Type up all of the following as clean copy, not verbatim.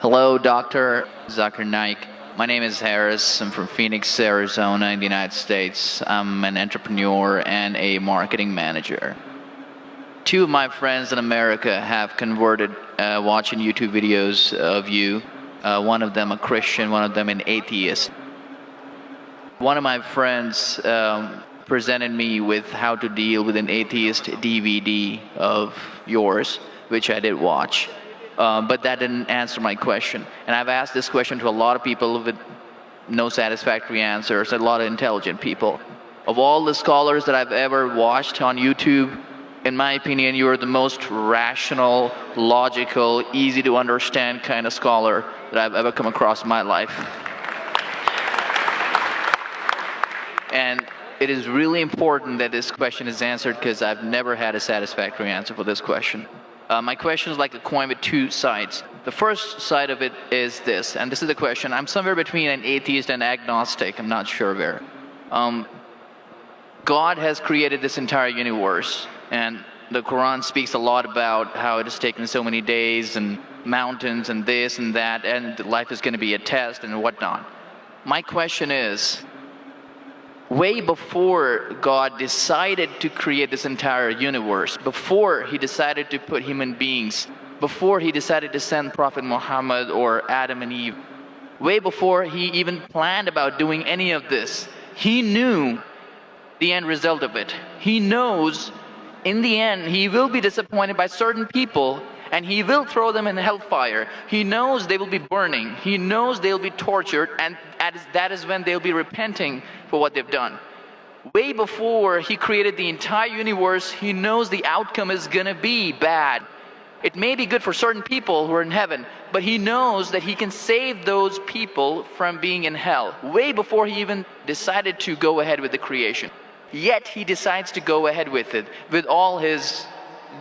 Hello, Dr. Zakir Naik. My name is Harris. I'm from Phoenix, Arizona in the United States. I'm an entrepreneur and a marketing manager. Two of my friends in America have converted watching YouTube videos of you. One of them a Christian, one of them an atheist. One of my friends presented me with how to deal with an atheist DVD of yours, which I did watch. But that didn't answer my question. And I've asked this question to a lot of people with no satisfactory answers, a lot of intelligent people. Of all the scholars that I've ever watched on YouTube, in my opinion, you are the most rational, logical, easy to understand kind of scholar that I've ever come across in my life. And it is really important that this question is answered because I've never had a satisfactory answer for this question. My question is like a coin with two sides. The first side of it is this, and this is the question. I'm somewhere between an atheist and agnostic. I'm not sure where. God has created this entire universe, and the Quran speaks a lot about how it has taken so many days and mountains and this and that, and life is going to be a test and whatnot. My question is, way before God decided to create this entire universe, before he decided to put human beings, before he decided to send Prophet Muhammad or Adam and Eve, way before he even planned about doing any of this, he knew the end result of it. He knows in the end he will be disappointed by certain people and he will throw them in hellfire. He knows they will be burning. He knows they'll be tortured, and that is when they'll be repenting for what they've done. Way before he created the entire universe, he knows the outcome is gonna be bad. It may be good for certain people who are in heaven, but he knows that he can save those people from being in hell. Way before he even decided to go ahead with the creation. Yet he decides to go ahead with it, with all his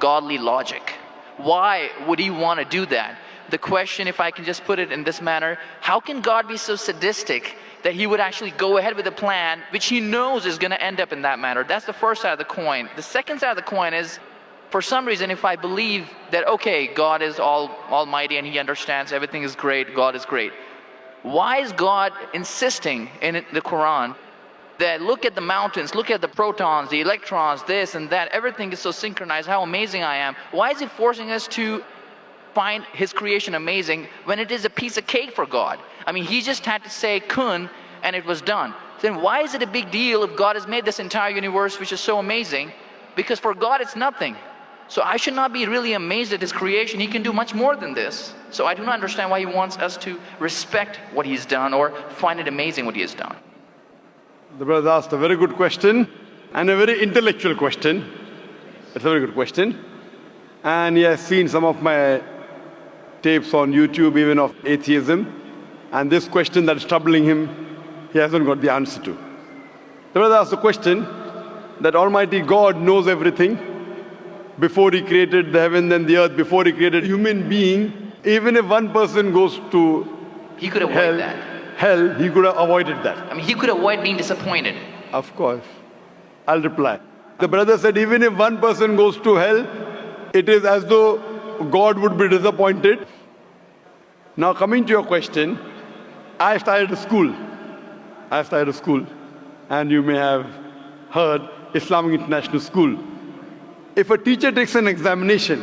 godly logic. Why would he want to do that? The question, if I can just put it in this manner, how can God be so sadistic that he would actually go ahead with a plan which he knows is going to end up in that manner? That's the first side of the coin. The second side of the coin is, for some reason, if I believe that, okay, God is almighty and he understands everything is great, God is great. Why is God insisting in the Quran that look at the mountains, look at the protons, the electrons, this and that, everything is so synchronized, how amazing I am. Why is he forcing us to find his creation amazing when it is a piece of cake for God? I mean, he just had to say kun and it was done. Then why is it a big deal if God has made this entire universe which is so amazing? Because for God it's nothing. So I should not be really amazed at his creation. He can do much more than this. So I do not understand why he wants us to respect what he's done or find it amazing what he has done. The brother asked a very good question and a very intellectual question. It's a very good question. And he has seen some of my tapes on YouTube, even of atheism. And this question that is troubling him, he hasn't got the answer to. The brother asked the question that Almighty God knows everything before he created the heaven and the earth, before he created human being. Even if one person goes to he could avoid that. Hell, he could have avoided that. I mean, he could avoid being disappointed. Of course. I'll reply. The brother said, even if one person goes to hell, it is as though God would be disappointed. Now coming to your question, I started a school. And you may have heard Islamic International School. If a teacher takes an examination,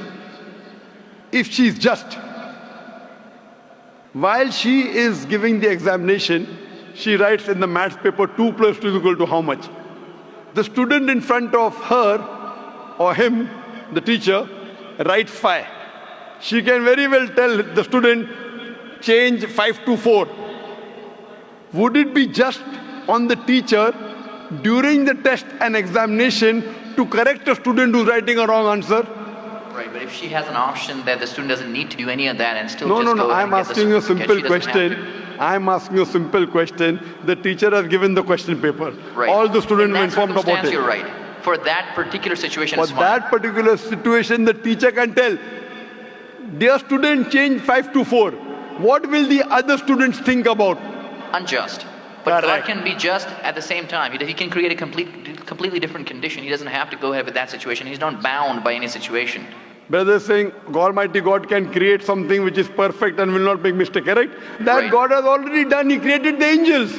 if she is just, while she is giving the examination, she writes in the maths paper 2 plus 2 is equal to how much? The student in front of her or him, the teacher, writes 5. She can very well tell the student, change 5 to 4. Would it be just on the teacher during the test and examination to correct a student who's writing a wrong answer? Right, but if she has an option that the student doesn't need to do any of that and still No, I'm asking you a simple question. I'm asking you a simple question. The teacher has given the question paper. Right. All the students were informed about it. You're right. For that particular situation, For that particular situation, the teacher can tell, dear student, change 5 to 4. What will the other students think about? Unjust. But God can be just at the same time. He can create a completely different condition. He doesn't have to go ahead with that situation. He's not bound by any situation. Brother is saying Almighty God can create something which is perfect and will not make mistake, correct? That Right. God has already done. He created the angels.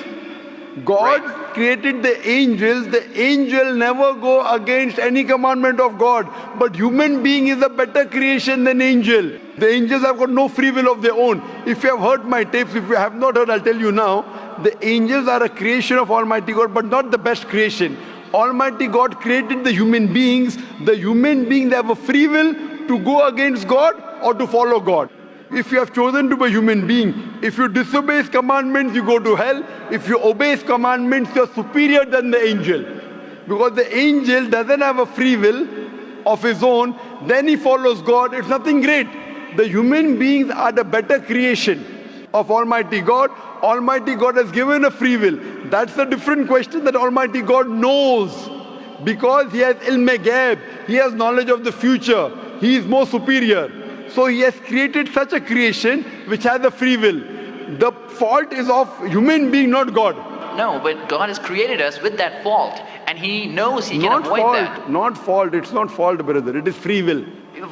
God Right. created the angels. The angel never go against any commandment of God. But human being is a better creation than angel. The angels have got no free will of their own. If you have heard my tapes, if you have not heard, I'll tell you now. The angels are a creation of Almighty God, but not the best creation. Almighty God created the human beings. The human beings have a free will to go against God or to follow God. If you have chosen to be a human being, if you disobey His commandments, you go to hell. If you obey His commandments, you are superior than the angel. Because the angel doesn't have a free will of his own, then he follows God. It's nothing great. The human beings are the better creation of Almighty God. Almighty God has given a free will. That's a different question that Almighty God knows. Because He has ilm ghaib, He has knowledge of the future. He is more superior. So He has created such a creation which has a free will. The fault is of human being, not God. No, but God has created us with that fault, and He knows He can Not avoid fault, that. not fault. It's not fault, brother. It is free will.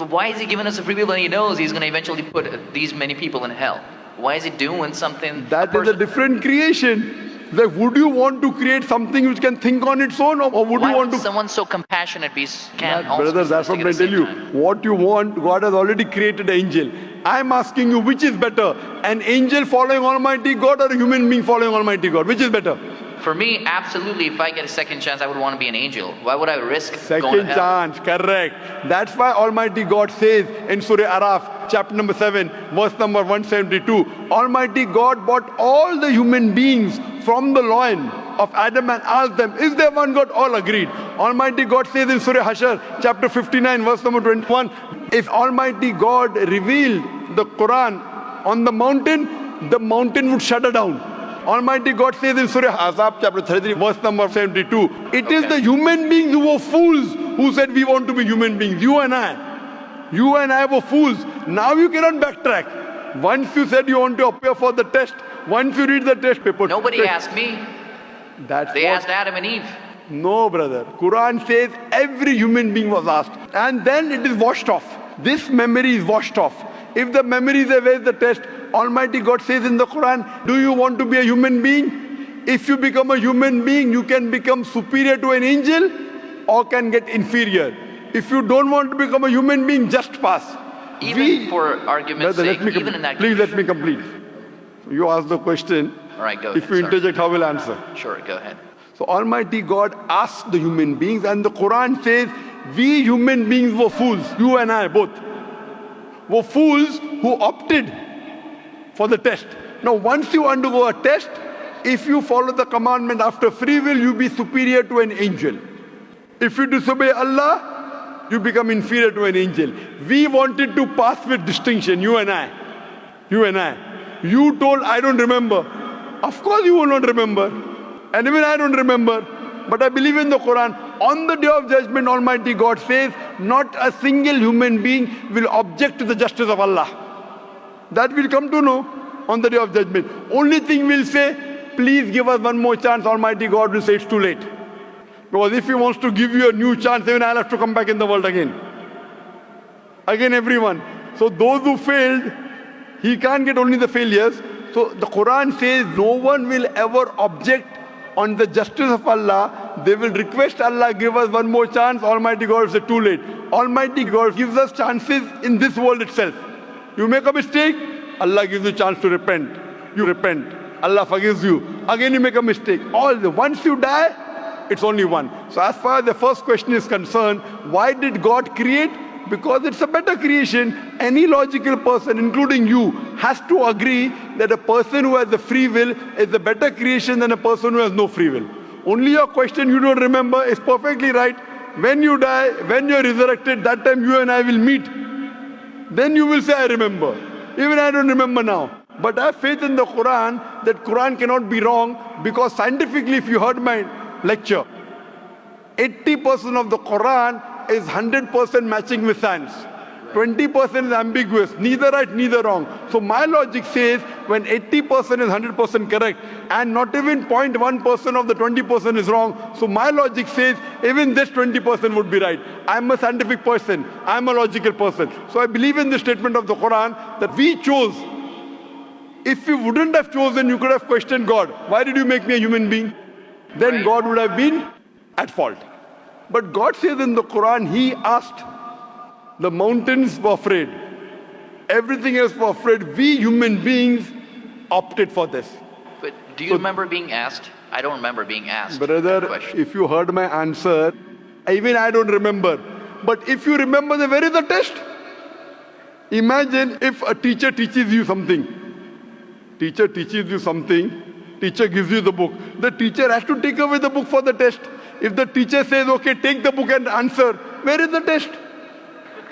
Why is He giving us a free will when He knows He's going to eventually put these many people in hell? Why is He doing something? That is a different creation. Like, would you want to create something which can think on its own, or would Why you want would to? someone so compassionate can That, also brother, be that's what sadistic I at the tell you. same time? What you want, God has already created an angel. I'm asking you, which is better? An angel following Almighty God or a human being following Almighty God? Which is better? For me, absolutely, if I get a second chance, I would want to be an angel. Why would I risk going to Second hell? chance, correct. That's why Almighty God says in Surah Araf, chapter number 7, verse number 172, Almighty God brought all the human beings from the loin of Adam and asked them, is there one God? All agreed. Almighty God says in Surah Hashar, chapter 59, verse number 21, if Almighty God revealed the Quran on the mountain would shudder down. Almighty God says in Surah Ahzab, chapter 33, verse number 72, it is the human beings who were fools who said we want to be human beings. You and I were fools. Now you cannot backtrack. Once you said you want to appear for the test, once you read the test paper. Nobody asked me. That's They what- asked Adam and Eve. No, brother. Quran says every human being was asked. And then it is washed off. This memory is washed off. If the memory is there, where is the test? Almighty God says in the Quran, do you want to be a human being? If you become a human being, you can become superior to an angel or can get inferior. If you don't want to become a human being, just pass. Even for argument's Brother, sake, even in that please let me condition. complete. You ask the question. All right, go If ahead. you sorry. interject, how will I answer? Sure, go ahead. So Almighty God asked the human beings, and the Quran says, we human beings were fools, you and I both, were fools who opted for the test. Now once you undergo a test, if you follow the commandment after free will, you be superior to an angel. If you disobey Allah, you become inferior to an angel. We wanted to pass with distinction, you and I. You told, I don't remember. Of course you will not remember. And even I don't remember. But I believe in the Quran. On the day of judgment, Almighty God says, not a single human being will object to the justice of Allah. That we'll come to know on the day of judgment. Only thing we'll say, please give us one more chance. Almighty God will say it's too late. Because if He wants to give you a new chance, even I'll have to come back in the world again. Again, everyone. So those who failed, He can't get only the failures. So the Quran says no one will ever object on the justice of Allah. They will request Allah, give us one more chance. Almighty God will say too late. Almighty God gives us chances in this world itself. You make a mistake, Allah gives you a chance to repent. You repent. Allah forgives you. Again you make a mistake. Once you die, it's only one. So as far as the first question is concerned, why did God create? Because it's a better creation. Any logical person, including you, has to agree that a person who has the free will is a better creation than a person who has no free will. Only your question you don't remember is perfectly right. When you die, when you're resurrected, that time you and I will meet. Then you will say, I remember. Even I don't remember now. But I have faith in the Quran that Quran cannot be wrong, because scientifically, if you heard my lecture, 80% of the Quran is 100% matching with science. 20% is ambiguous, neither right, neither wrong. So my logic says when 80% is 100% correct and not even 0.1% of the 20% is wrong, so my logic says even this 20% would be right. I'm a scientific person, I'm a logical person. So I believe in the statement of the Quran that we chose. If you wouldn't have chosen, you could have questioned God. Why did you make me a human being? Then Right. God would have been at fault. But God says in the Quran, He asked, the mountains were afraid. Everything else was afraid. We human beings opted for this. But do you remember being asked? I don't remember being asked that Brother, question. if you heard my answer, even I don't remember. But if you remember, then where is the test? Imagine if a teacher teaches you something. Teacher teaches you something. Teacher gives you the book. The teacher has to take away the book for the test. If the teacher says, okay, take the book and answer, where is the test?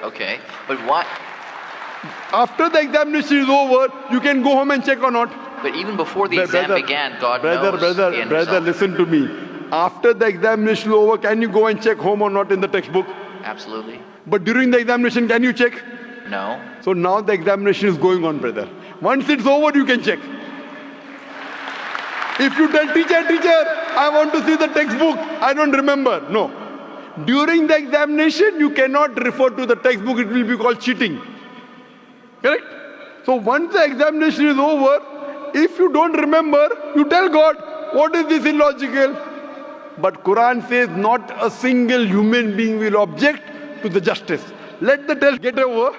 Okay, but what? After the examination is over, you can go home and check or not. But even before the exam began, God knows the end Brother, result. listen to me. After the examination is over, can you go and check home or not in the textbook? Absolutely. But during the examination, can you check? No. So now the examination is going on, brother. Once it's over, you can check. If you tell teacher, I want to see the textbook, I don't remember. No. During the examination, you cannot refer to the textbook, it will be called cheating. Correct? So once the examination is over, if you don't remember, you tell God, what is this illogical? But Quran says not a single human being will object to the justice. Let the test get over.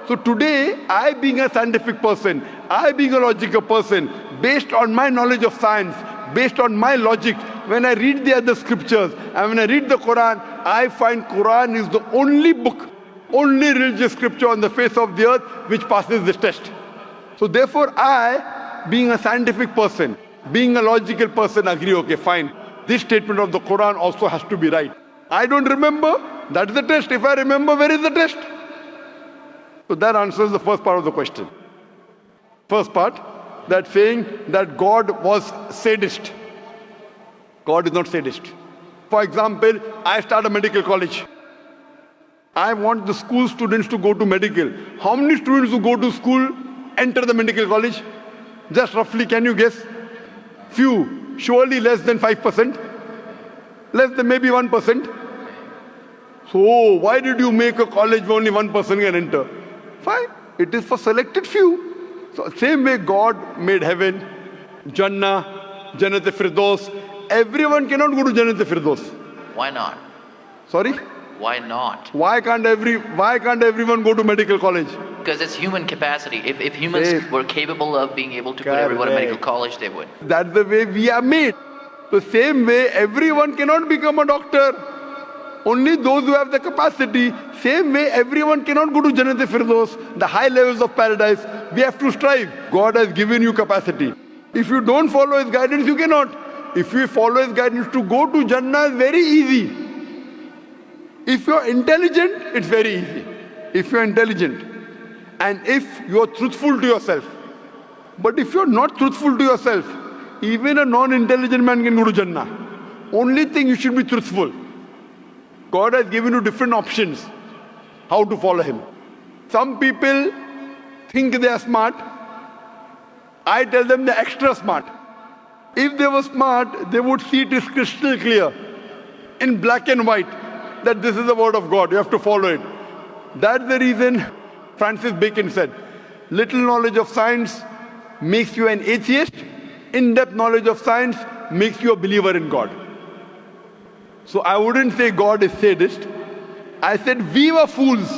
So today, I being a scientific person, I being a logical person, based on my knowledge of science, based on my logic, when I read the other scriptures and when I read the Quran, I find Quran is the only book, only religious scripture on the face of the earth which passes this test. So therefore I, being a scientific person, being a logical person, agree, okay, fine. This statement of the Quran also has to be right. I don't remember, that's the test. If I remember, where is the test? So that answers the first part of the question. First part, that saying that God was sadist. God is not sadist. For example, I start a medical college. I want the school students to go to medical. How many students who go to school enter the medical college? Just roughly, can you guess? Few, surely less than 5%. Less than maybe 1%. So why did you make a college where only 1% can enter? Fine, it is for selected few. So same way God made heaven, Jannah, Jannat-e-Firdaus. Everyone cannot go to Jannat-e-Firdaus. Why not? Sorry? Why not? Why can't everyone go to medical college? Because it's human capacity. If humans Yes. were capable of being able to put everyone in medical college, they would. That's the way we are made. The same way everyone cannot become a doctor. Only those who have the capacity. Same way everyone cannot go to Jannat-e-Firdaus, the high levels of paradise. We have to strive. God has given you capacity. If you don't follow His guidance, you cannot. If you follow His guidance, to go to Jannah is very easy. If you're intelligent, it's very easy. If you're intelligent and if you're truthful to yourself. But if you're not truthful to yourself, even a non-intelligent man can go to Jannah. Only thing, you should be truthful. God has given you different options how to follow Him. Some people think they are smart. I tell them they're extra smart. If they were smart, they would see it is crystal clear in black and white that this is the word of God. You have to follow it. That's the reason Francis Bacon said, little knowledge of science makes you an atheist. In-depth knowledge of science makes you a believer in God. So I wouldn't say God is sadist. I said we were fools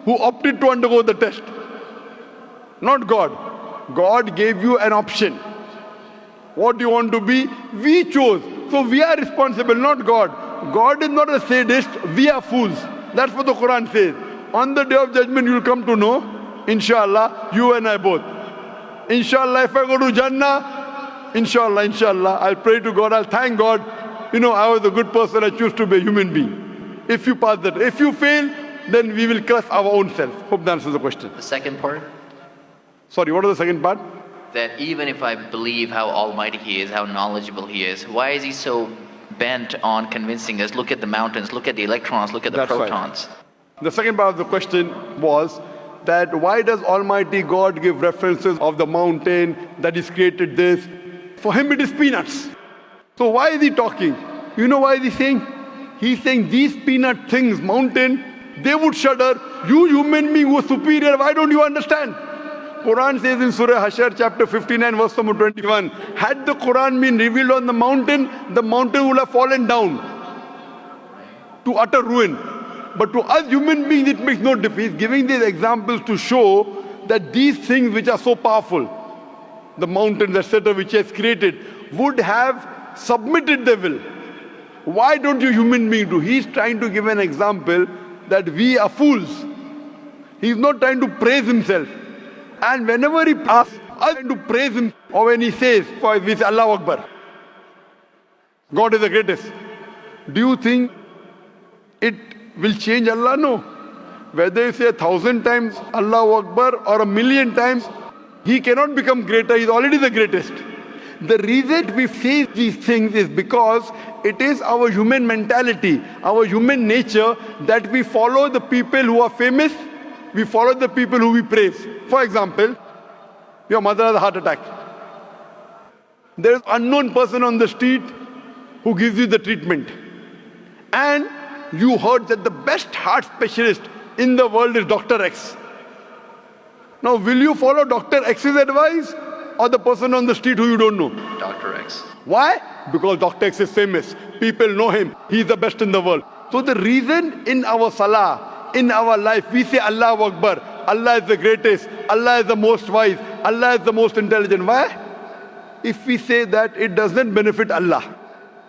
who opted to undergo the test. Not God. God gave you an option. What do you want to be? We chose. So we are responsible, not God. God is not a sadist. We are fools. That's what the Quran says. On the day of judgment, you will come to know, inshallah, you and I both. Inshallah, if I go to Jannah, inshallah, I'll pray to God, I'll thank God. You know, I was a good person, I choose to be a human being. If you pass that, if you fail, then we will curse our own self. Hope that answers the question. The second part, Sorry, what was the second part? that even if I believe how almighty He is, how knowledgeable He is, why is He so bent on convincing us, look at the mountains, look at the electrons, look at the That's right. protons? The second part of the question was that why does Almighty God give references of the mountain that He's created this? For Him it is peanuts. So why is He talking? You know why is He saying? He's saying these peanut things, mountain, they would shudder. You human being who are superior, why don't you understand? Quran says in Surah Hashar chapter 59 verse number 21, had the Quran been revealed on the mountain would have fallen down to utter ruin. But to us human beings it makes no difference. He's giving these examples to show that these things which are so powerful, the mountains etc. which He has created, would have submitted their will. Why don't you human beings do? He's trying to give an example that we are fools. He's not trying to praise Himself. And whenever He asks us to praise Him, or when He says, for we say Allahu Akbar, God is the greatest. Do you think it will change Allah? No. Whether you say 1,000 times Allahu Akbar or 1,000,000 times, He cannot become greater. He's already the greatest. The reason we say these things is because it is our human mentality, our human nature, that we follow the people who are famous, we follow the people who we praise. For example, your mother has a heart attack. There is an unknown person on the street who gives you the treatment. And you heard that the best heart specialist in the world is Dr. X. Now, will you follow Dr. X's advice or the person on the street who you don't know? Dr. X. Why? Because Dr. X is famous. People know him. He's the best in the world. So the reason in our salah, in our life, we say Allahu Akbar, Allah is the greatest, Allah is the most wise, Allah is the most intelligent. Why? If we say that, it doesn't benefit Allah.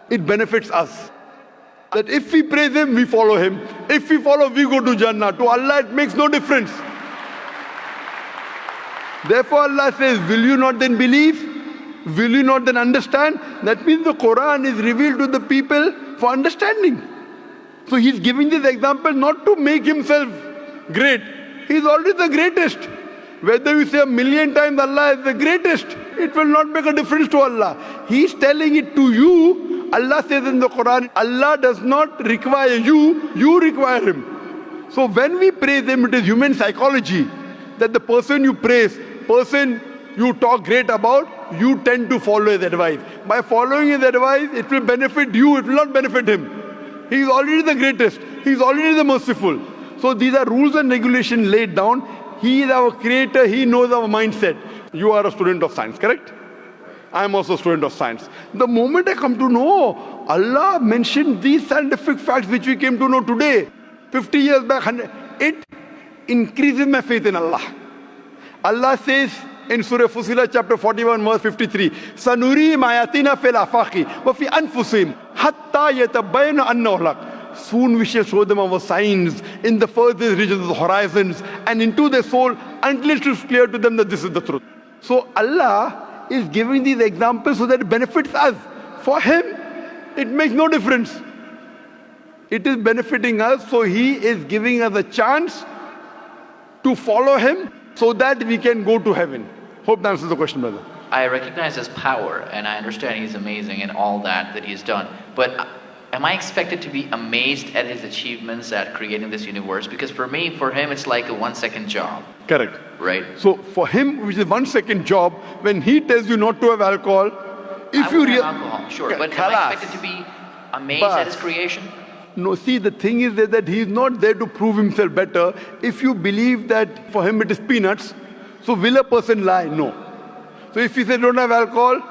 It benefits us. That if we praise Him, we follow Him. If we follow, we go to Jannah. To Allah, it makes no difference. Therefore, Allah says, will you not then believe? Will you not then understand? That means the Quran is revealed to the people for understanding. So He's giving this example not to make Himself great. He's already the greatest. Whether you say 1,000,000 times Allah is the greatest, it will not make a difference to Allah. He's telling it to you. Allah says in the Quran, Allah does not require you, you require Him. So when we praise Him, it is human psychology that the person you praise, person you talk great about, you tend to follow his advice. By following his advice, it will benefit you, it will not benefit him. He is already the greatest. He is already the merciful. So these are rules and regulations laid down. He is our creator. He knows our mindset. You are a student of science, correct? I am also a student of science. The moment I come to know, Allah mentioned these scientific facts which we came to know today, 50 years back, 100, it increases my faith in Allah. Allah says in Surah Fusilat chapter 41 verse 53, Sanurihim ayatina fil afaqi wa fi anfusihim hatta yatabayyana annahu al-haq. Soon we shall show them our signs in the furthest regions of the horizons and into their soul until it is clear to them that this is the truth. So Allah is giving these examples so that it benefits us. For Him, it makes no difference. It is benefiting us, so He is giving us a chance to follow Him so that we can go to heaven. Hope that answers the question, brother. I recognize His power, and I understand He's amazing and all that He's done. But am I expected to be amazed at His achievements at creating this universe? Because for Him, it's like a 1-second job. Correct. Right? So for Him, which is 1-second job, when He tells you not to have alcohol, if you have alcohol, sure, but am I expected to be amazed at His creation? No, see, the thing is that He is not there to prove Himself better. If you believe that for Him it is peanuts, so will a person lie? No. So if He says don't have alcohol,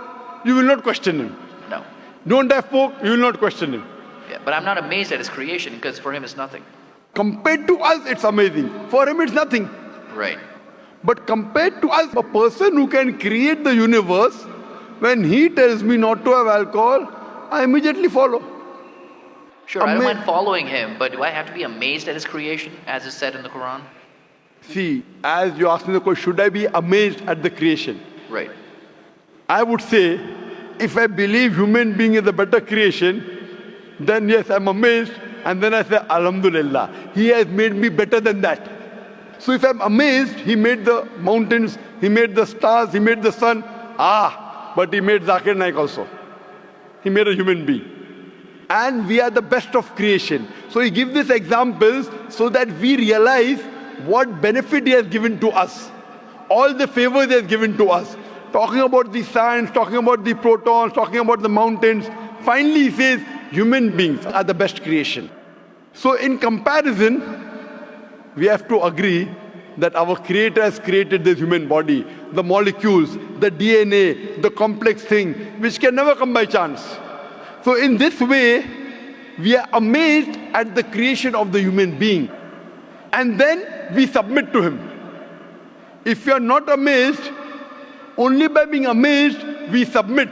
you will not question Him. No. Don't have pork, you will not question Him. Yeah, but I'm not amazed at His creation because for Him it's nothing. Compared to us, it's amazing. For Him, it's nothing. Right. But compared to us, a person who can create the universe, when He tells me not to have alcohol, I immediately follow. Sure, I don't mind following Him, but do I have to be amazed at His creation, as is said in the Quran? See, as you asked me the question, should I be amazed at the creation? Right. I would say, if I believe human being is a better creation, then yes, I'm amazed, and then I say, Alhamdulillah, He has made me better than that. So if I'm amazed, He made the mountains, He made the stars, He made the sun, but He made Zakir Naik also. He made a human being. and we are the best of creation. So he gives these examples so that we realize what benefit he has given to us, all the favors he has given to us. Talking about the sands, talking about the protons, talking about the mountains. Finally he says human beings are the best creation. So in comparison, we have to agree that our Creator has created this human body, the molecules, the DNA, the complex thing, which can never come by chance. So in this way, we are amazed at the creation of the human being. And then we submit to him. If you are not amazed, only by being amazed, we submit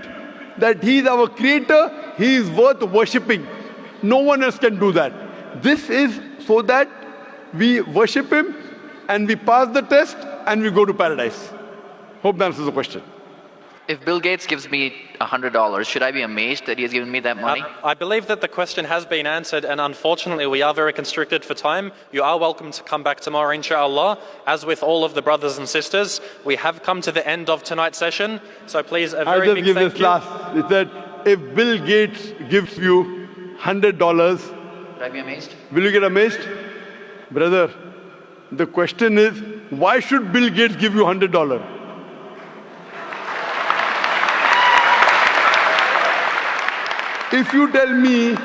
that he is our Creator, he is worth worshipping. No one else can do that. This is so that we worship him and we pass the test and we go to paradise. Hope that answers the question. If Bill Gates gives me $100, should I be amazed that he has given me that money? I believe that the question has been answered, and unfortunately we are very constricted for time. You are welcome to come back tomorrow, inshallah. As with all of the brothers and sisters, we have come to the end of tonight's session, so please a very big thank you. I'll just give this last. It said, if Bill Gates gives you $100, Should I be amazed? will you get amazed? Brother, the question is, why should Bill Gates give you $100? If you tell me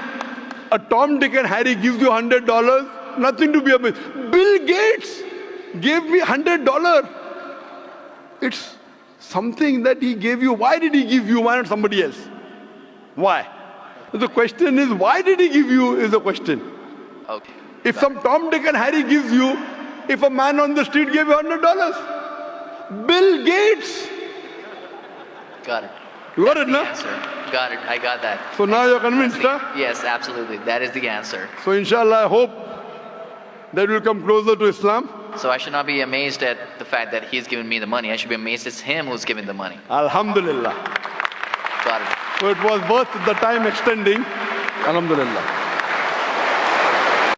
a Tom, Dick and Harry gives you $100, nothing to be amazed. Bill Gates gave me $100. It's something that he gave you. Why did he give you? Why not somebody else? Why? The question is, why did he give you is the question. Okay. If some Tom, Dick and Harry gives you, if a man on the street gave you $100, Bill Gates. Got it. You got it, The no? answer. Got it. I got that. So now you're convinced, huh? Yes, absolutely. That is the answer. So inshallah, I hope that we'll come closer to Islam. So I should not be amazed at the fact that he's given me the money. I should be amazed it's him who's giving the money. Alhamdulillah. Got it. So it was worth the time extending. Alhamdulillah.